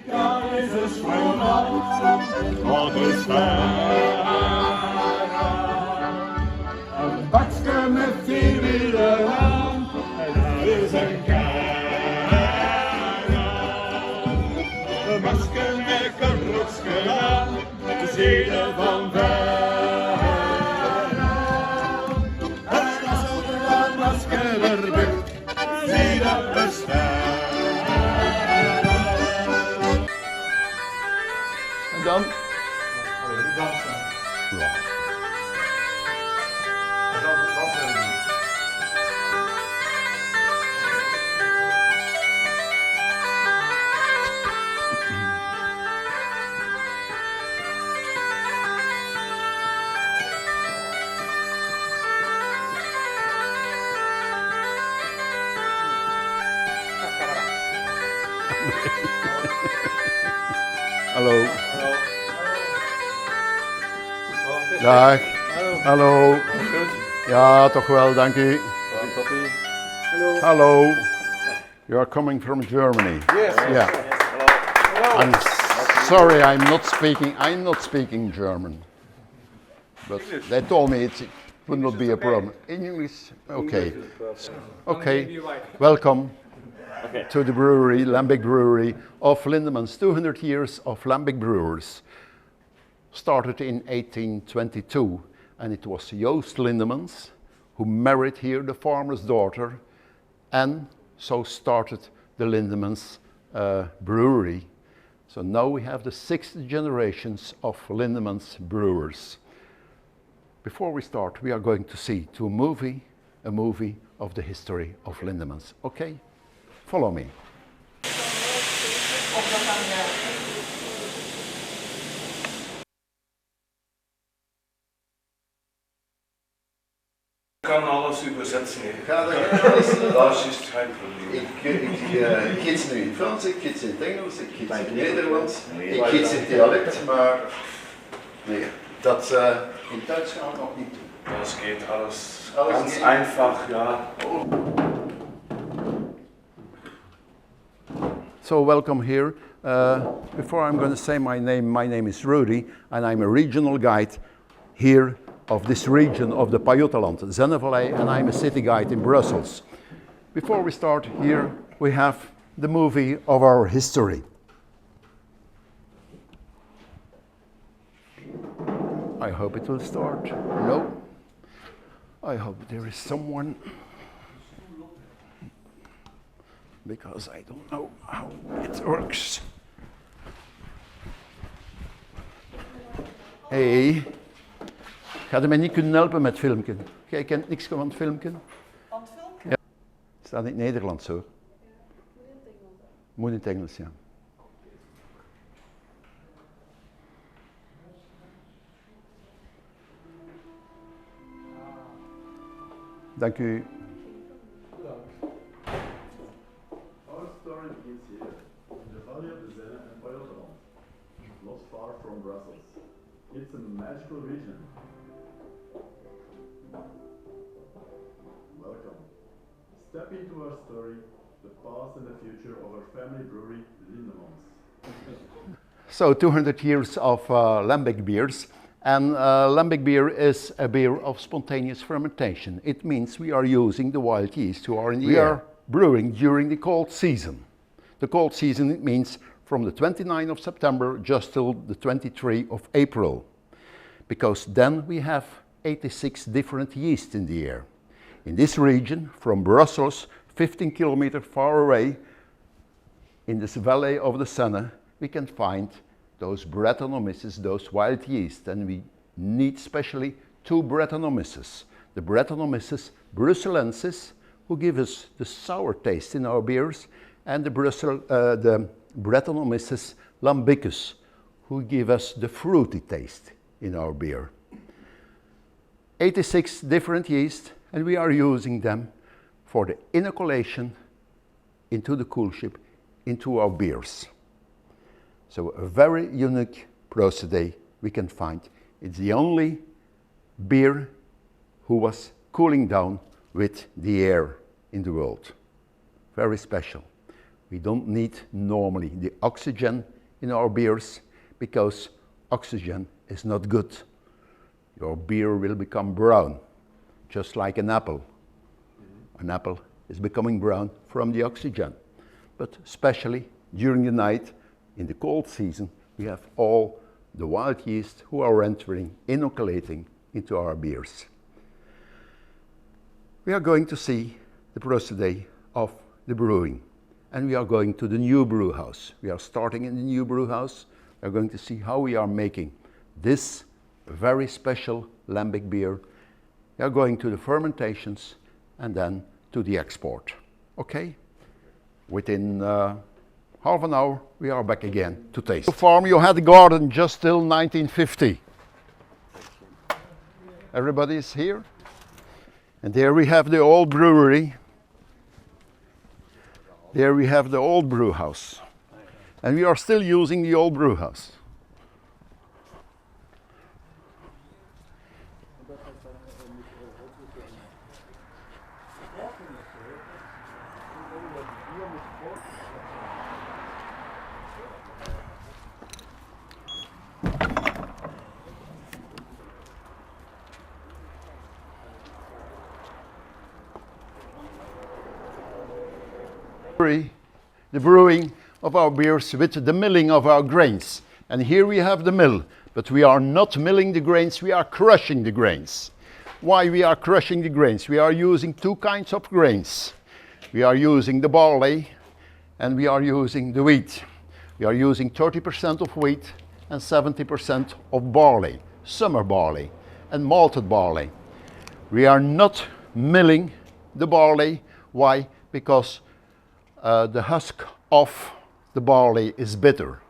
daar is een schoonland, wat is een bakje met 4 wielen aan, en daar is een een masker met een rotsje aan, te zien van ver. En als er dat masker erbukt, zie dat bestaan. En dan? Dansen. Ja. En dan dansen. Hallo. Dag. Hallo. Ja, toch wel, dank u. Hallo. You are coming from Germany. Yes. Yeah. I'm sorry, I'm not speaking German. But they told me it would not be a problem. In English, okay. Okay. Welcome to the brewery, Lambic Brewery of Lindemans. 200 years of Lambic brewers. Started in 1822, and it was Joost Lindemans who married here the farmer's daughter, and so started the Lindemans brewery. So now we have the 6th generations of Lindemans brewers. Before we start, we are going to see a movie of the history of Lindemans. Okay? Follow me. Ik kan alles übersetzen. Ga dat is Dat is geen probleem. ik gids nu in Frans, ik gids in het Engels, ik gids in het Nederlands, ik gids in het dialect, maar nee, dat in Duits gaat nog niet doen. Das geht alles Alles ganz geht. einfach, ja. So welcome here. Before I'm going to say my name is Rudy, and I'm a regional guide here of this region of the Pajottenland, Zennevallei, and I'm a city guide in Brussels. Before we start here, we have the movie of our history. I hope it will start. No. I hope there is someone, because I don't know how it works. Hey, gaat u mij niet kunnen helpen met filmpje? Jij kent niks van het filmpje? Van het filmpje? Ja. Het staat in het Nederlands hoor. Moet in het Engels, ja. Dank u. Our story begins here, in the valley of the Zenne and Pajottenland, not far from Brussels. It's a magical region. Welcome. Step into our story, the past and the future of our family brewery, Lindemans. So 200 years of lambic beers, and lambic beer is a beer of spontaneous fermentation. It means we are using the wild yeast who are in the air. We are brewing during the cold season. The cold season, it means from the 29th of September just till the 23rd of April, because then we have 86 different yeasts in the air. In this region, from Brussels, 15 kilometers far away, in this valley of the Senne, we can find those Brettanomyces, those wild yeast, and we need specially 2 Brettanomyces. The Brettanomyces bruxellensis, who give us the sour taste in our beers, and the Brettanomyces lambicus, who give us the fruity taste in our beer. 86 different yeast, and we are using them for the inoculation into the coolship, into our beers. So a very unique procedure we can find. It's the only beer who was cooling down with the air in the world. Very special. We don't need normally the oxygen in our beers because oxygen is not good. Your beer will become brown, just like an apple. An apple is becoming brown from the oxygen. But especially during the night, in the cold season, we have all the wild yeast who are entering, inoculating into our beers. We are going to see the procedure of the brewing, and we are going to the new brew house. We are starting in the new brew house. We are going to see how we are making this very special lambic beer. We are going to the fermentations and then to the export. Okay? Within half an hour we are back again to taste. The farm you had a garden just till 1950. Everybody is here. And there we have the old brewery. There we have the old brew house. And we are still using the old brew house. The brewing of our beers with the milling of our grains. And here we have the mill, but we are not milling the grains, we are crushing the grains. Why we are crushing the grains? We are using two kinds of grains. We are using the barley and we are using the wheat. We are using 30% of wheat and 70% of barley, summer barley and malted barley. We are not milling the barley. Why? Because the husk of the barley is bitter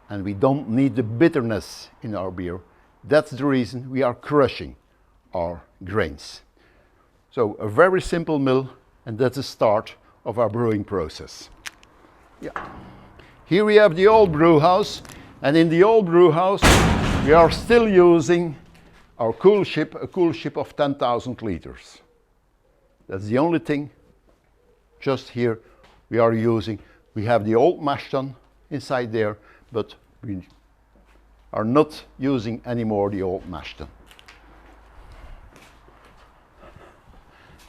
and we don't need the bitterness in our beer. That's the reason we are crushing our grains. So a very simple mill, and that's the start of our brewing process. Yeah. Here we have the old brew house, and in the old brew house we are still using our cool ship, a cool ship of 10,000 liters. That's the only thing. Just here we are using, we have the old mash tun inside there, but we are not using anymore the old mash tun.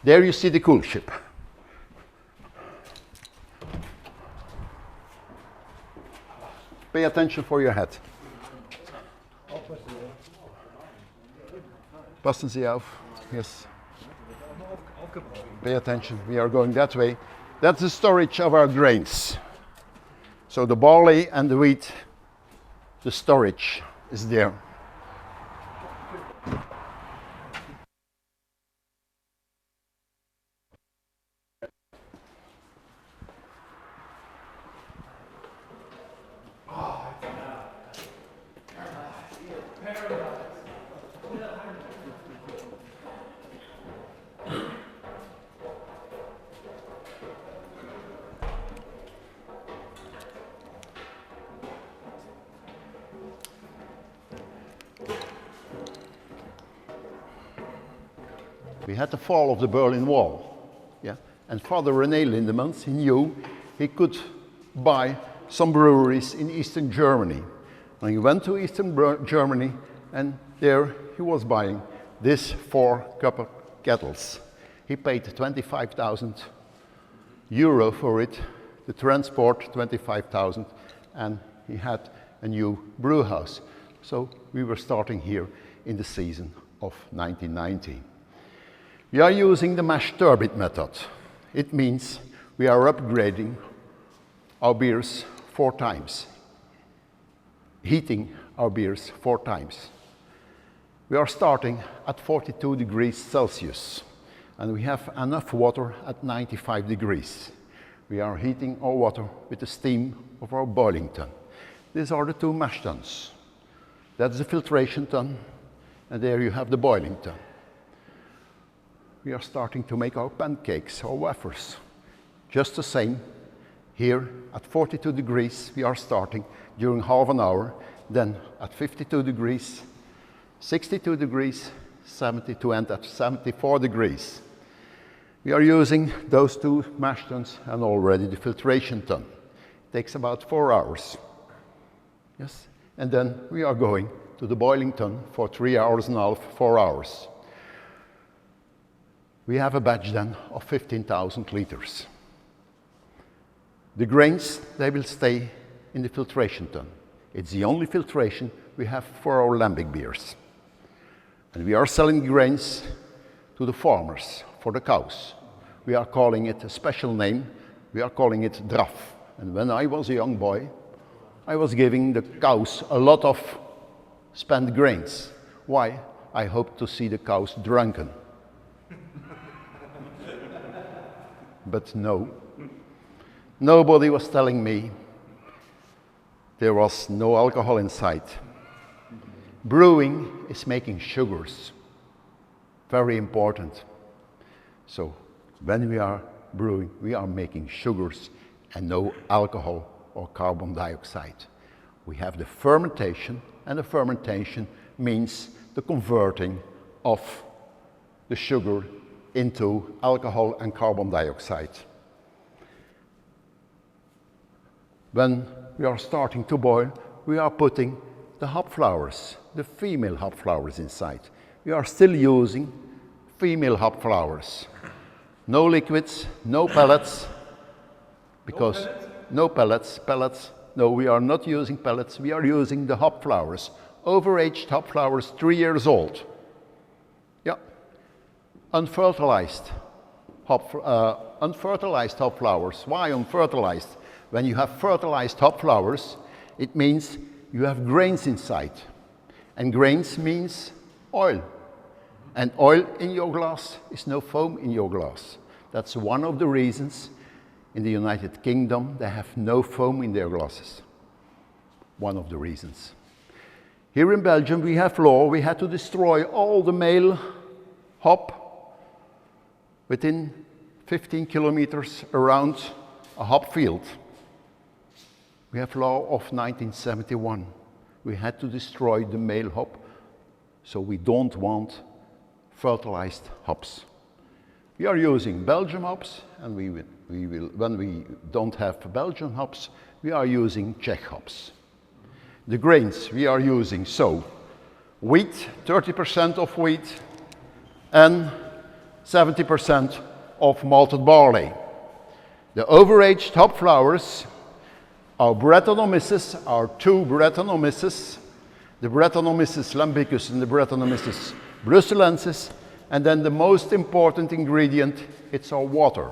There you see the cool ship. Pay attention for your head. Passen Sie auf. Yes. Pay attention, we are going that way. That's the storage of our grains. So the barley and the wheat, the storage is there. We had the fall of the Berlin Wall, yeah? And Father René Lindemans, he knew he could buy some breweries in Eastern Germany. And he went to Eastern Germany, and there he was buying these 4 copper kettles. He paid 25,000 euro for it, the transport 25,000, and he had a new brew house. So we were starting here in the season of 1990. We are using the mash turbid method. It means we are upgrading our beers 4 times, heating our beers 4 times. We are starting at 42 degrees Celsius, and we have enough water at 95 degrees. We are heating our water with the steam of our boiling tun. These are the 2 mash tuns. That's the filtration tun, and there you have the boiling tun. We are starting to make our pancakes, our wafers. Just the same. Here at 42 degrees we are starting during half an hour, then at 52 degrees, 62 degrees, 72 and at 74 degrees. We are using those 2 mash tuns and already the filtration tun. It takes about 4 hours. Yes. And then we are going to the boiling tun for 3 hours and a half, 4 hours. We have a batch then of 15,000 liters. The grains, they will stay in the filtration tun. It's the only filtration we have for our lambic beers. And we are selling grains to the farmers, for the cows. We are calling it a special name. We are calling it draf. And when I was a young boy, I was giving the cows a lot of spent grains. Why? I hoped to see the cows drunken. But no. Nobody was telling me there was no alcohol inside. Brewing is making sugars. Very important. So when we are brewing, we are making sugars and no alcohol or carbon dioxide. We have the fermentation, and the fermentation means the converting of the sugar into alcohol and carbon dioxide. When we are starting to boil, we are putting the hop flowers, the female hop flowers inside. We are still using female hop flowers. No liquids, no pellets, because no pellets, no, we are not using pellets, we are using the hop flowers, overaged hop flowers, 3 years old. Yeah, unfertilized hop flowers. Why unfertilized? When you have fertilized hop flowers, it means you have grains inside, and grains means oil. And oil in your glass is no foam in your glass. That's one of the reasons in the United Kingdom they have no foam in their glasses. One of the reasons. Here in Belgium we have law, we had to destroy all the male hop within 15 kilometers around a hop field. We have law of 1971. We had to destroy the male hop, so we don't want fertilized hops. We are using Belgian hops, and we will, when we don't have Belgian hops, we are using Czech hops. The grains we are using, so wheat, 30% of wheat, and 70% of malted barley. The overaged hop flowers are Brettanomyces, our two Brettanomyces, the Brettanomyces lambicus and the Brettanomyces bruxellensis, and then the most important ingredient, it's our water.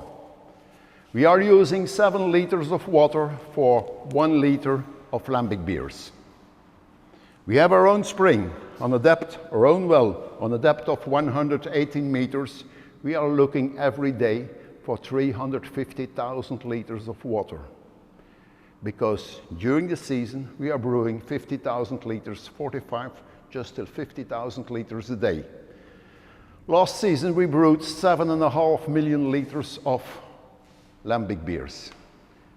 We are using 7 liters of water for 1 liter of lambic beers. We have our own spring on a depth, our own well, on a depth of 118 meters. We are looking every day for 350,000 liters of water. Because during the season, we are brewing 50,000 liters, 45, just till 50,000 liters a day. Last season, we brewed 7.5 million liters of lambic beers.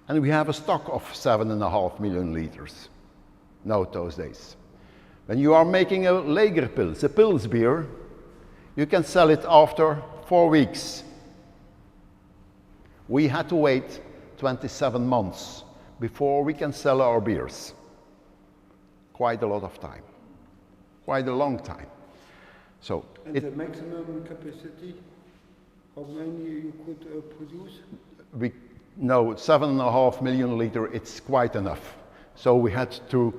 And we have a stock of 7.5 million liters now those days. When you are making a Lagerpils, a Pils beer, you can sell it after 4 weeks. We had to wait 27 months before we can sell our beers. Quite a lot of time, quite a long time. So and the maximum capacity, how many you could produce? No, 7.5 million liters, it's quite enough. So we had to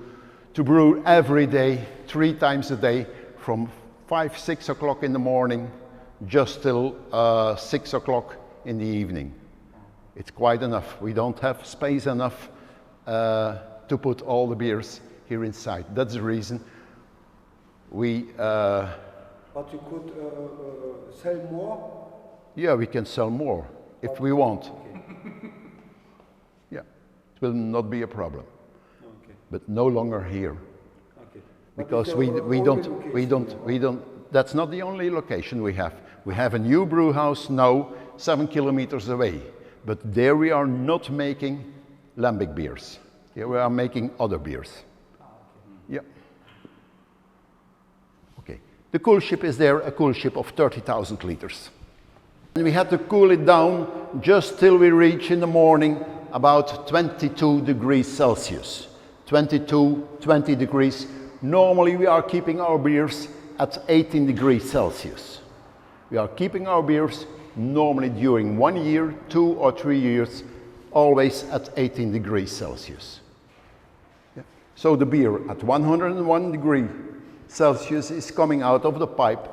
brew every day, 3 times a day, from 5, 6 o'clock in the morning, just till 6 o'clock in the evening. It's quite enough. We don't have space enough to put all the beers here inside. That's the reason we... But you could sell more? Yeah, we can sell more if we want. Okay. Yeah, it will not be a problem. Okay. But no longer here. Okay. Because we don't, that's not the only location we have. We have a new brew house now 7 kilometers away. But there we are not making lambic beers. Here we are making other beers. Yeah. Okay. The cool ship is there, a cool ship of 30,000 liters. And we had to cool it down just till we reach in the morning about 22 degrees Celsius. 22, 20 degrees. Normally we are keeping our beers at 18 degrees Celsius. We are keeping our beers normally during 1 year, 2 or 3 years, always at 18 degrees Celsius. Yeah. So the beer at 101 degrees Celsius is coming out of the pipe,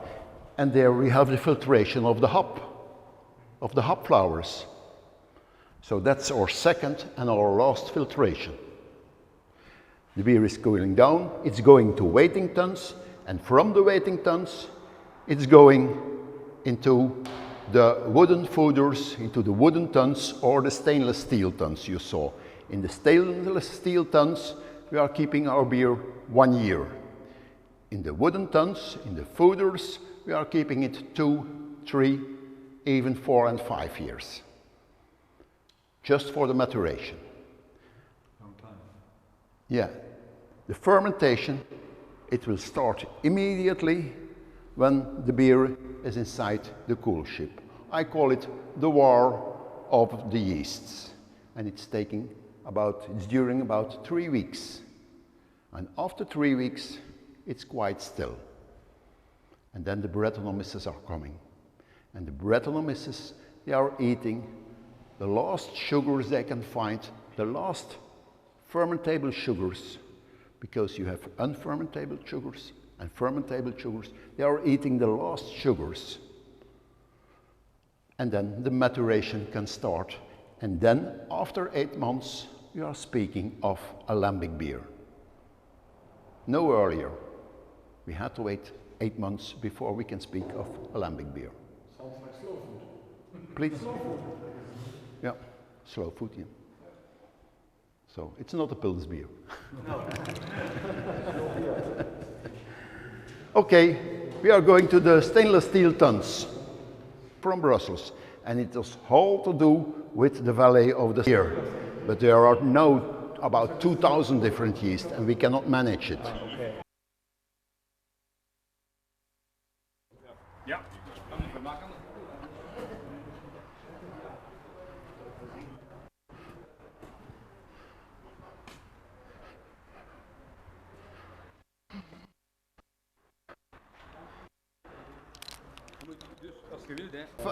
and there we have the filtration of the hop flowers. So that's our second and our last filtration. The beer is cooling down, it's going to waiting tuns, and from the waiting tuns, it's going into the wooden foeders, into the wooden tuns or the stainless steel tuns you saw. In the stainless steel tuns, we are keeping our beer 1 year. In the wooden tuns, in the foeders, we are keeping it 2, 3, even 4 and 5 years. Just for the maturation. Long time. Yeah. The fermentation, it will start immediately when the beer is inside the cool ship. I call it the war of the yeasts. And it's during about 3 weeks. And after 3 weeks, it's quite still. And then the Brettanomyces are coming. And the Brettanomyces, they are eating the last sugars they can find, the last fermentable sugars, because you have unfermentable sugars and fermentable sugars. They are eating the last sugars. And then the maturation can start. And then after 8 months, we are speaking of a lambic beer. No earlier. We had to wait 8 months before we can speak of a lambic beer. Sounds like slow food. Please. Yeah, slow food, yeah. So it's not a Pils beer. Okay, we are going to the stainless steel tuns from Brussels, and it has all to do with the valley of the beer. But there are now about 2,000 different yeasts, and we cannot manage it.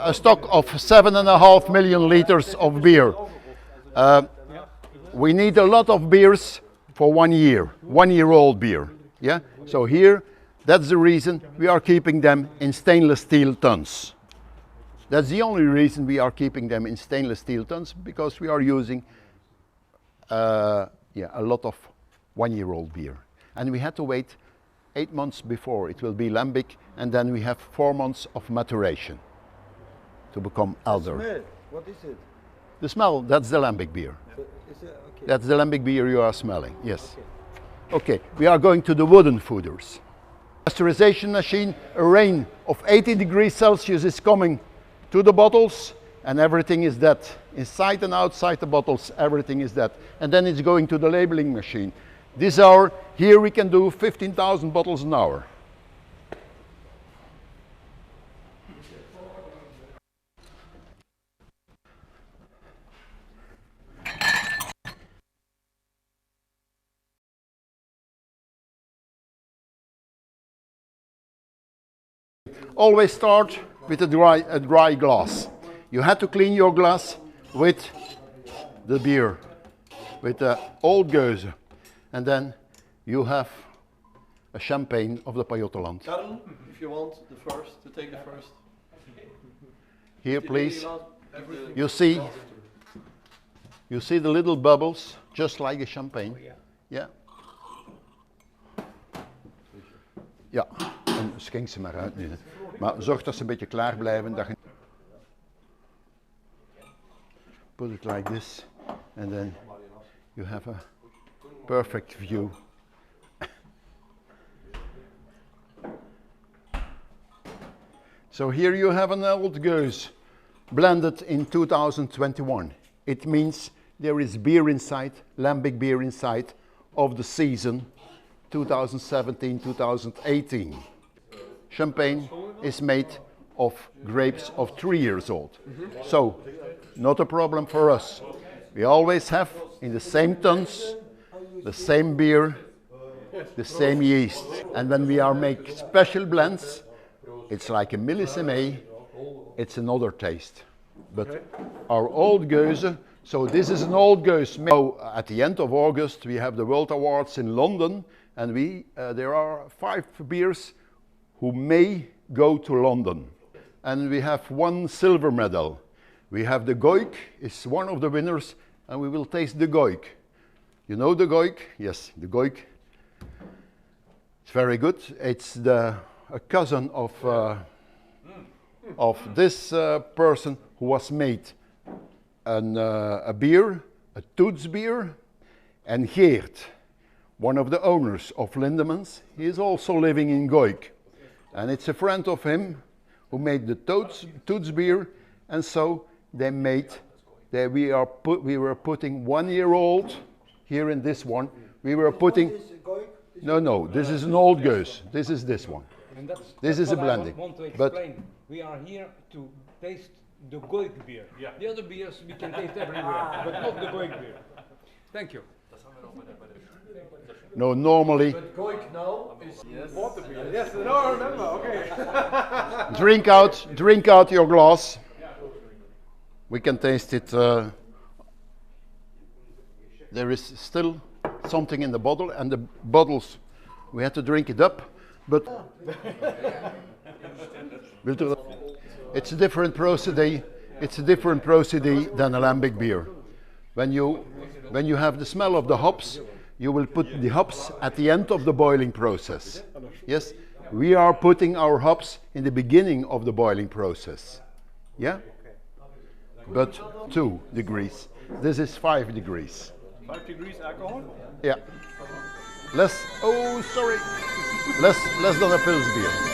A stock of 7.5 million liters of beer. We need a lot of beers for 1 year, 1 year old beer. Yeah. So here, that's the reason we are keeping them in stainless steel tuns. That's the only reason we are keeping them in stainless steel tuns, because we are using a lot of 1 year old beer. And we had to wait 8 months before it will be lambic, and then we have 4 months of maturation to become elder. Smell. What is it? The smell, that's the lambic beer. Is it okay? That's the lambic beer you are smelling, yes. Okay, we are going to the wooden foeders. Pasteurization machine, a rain of 80 degrees Celsius is coming to the bottles, and everything is dead. Inside and outside the bottles, everything is dead. And then it's going to the labeling machine. Here we can do 15,000 bottles an hour. Always start with a dry glass. You have to clean your glass with the beer, with the old Geuze. And then you have a champagne of the Pajottenland. Karel, if you want to take the first. Here, please. You see the little bubbles, just like a champagne. Yeah. Ja, en schenk ze maar uit nu. Maar zorg dat ze een beetje klaar blijven. Dat je... Put it like this, and then you have a perfect view. So here you have an old Geuze blended in 2021. It means there is beer inside, lambic beer inside of the season 2017-2018. Champagne is made of grapes of 3 years old. So, not a problem for us. We always have in the same tons the same beer, the same yeast. And when we are make special blends, it's like a millésime, it's another taste. But our old Geuze, so this is an old Geuze. So at the end of August we have the World Awards in London, and there are 5 beers who may go to London. And we have 1 silver medal. We have the Goik, is one of the winners, and we will taste the Goik. You know the Goik? Yes, the Goik. It's very good. It's a cousin of this person who was made a beer, a Toots beer, and Geert, one of the owners of Lindemans, he is also living in Goik. And it's a friend of him who made the Toots beer, and so we were putting 1-year-old here in this one. We were putting, no, this is an old Geuze. This is this one. And This is a what blending. I want to But explain. We are here to taste the Goik beer. Yeah. The other beers we can taste everywhere, but not the Goik beer. Thank you. no, normally Goik now is Water beer. Yes, no, I remember. Okay. drink out your glass. We can taste it. There is still something in the bottle, and the bottles we had to drink it up. But it's a different procedure. It's a different procedure than alembic beer. When you have the smell of the hops, you will put the hops at the end of the boiling process. Yes, we are putting our hops in the beginning of the boiling process. Yeah, but 2 degrees. This is 5 degrees. 5 degrees alcohol? Yeah. Less than a Pils beer.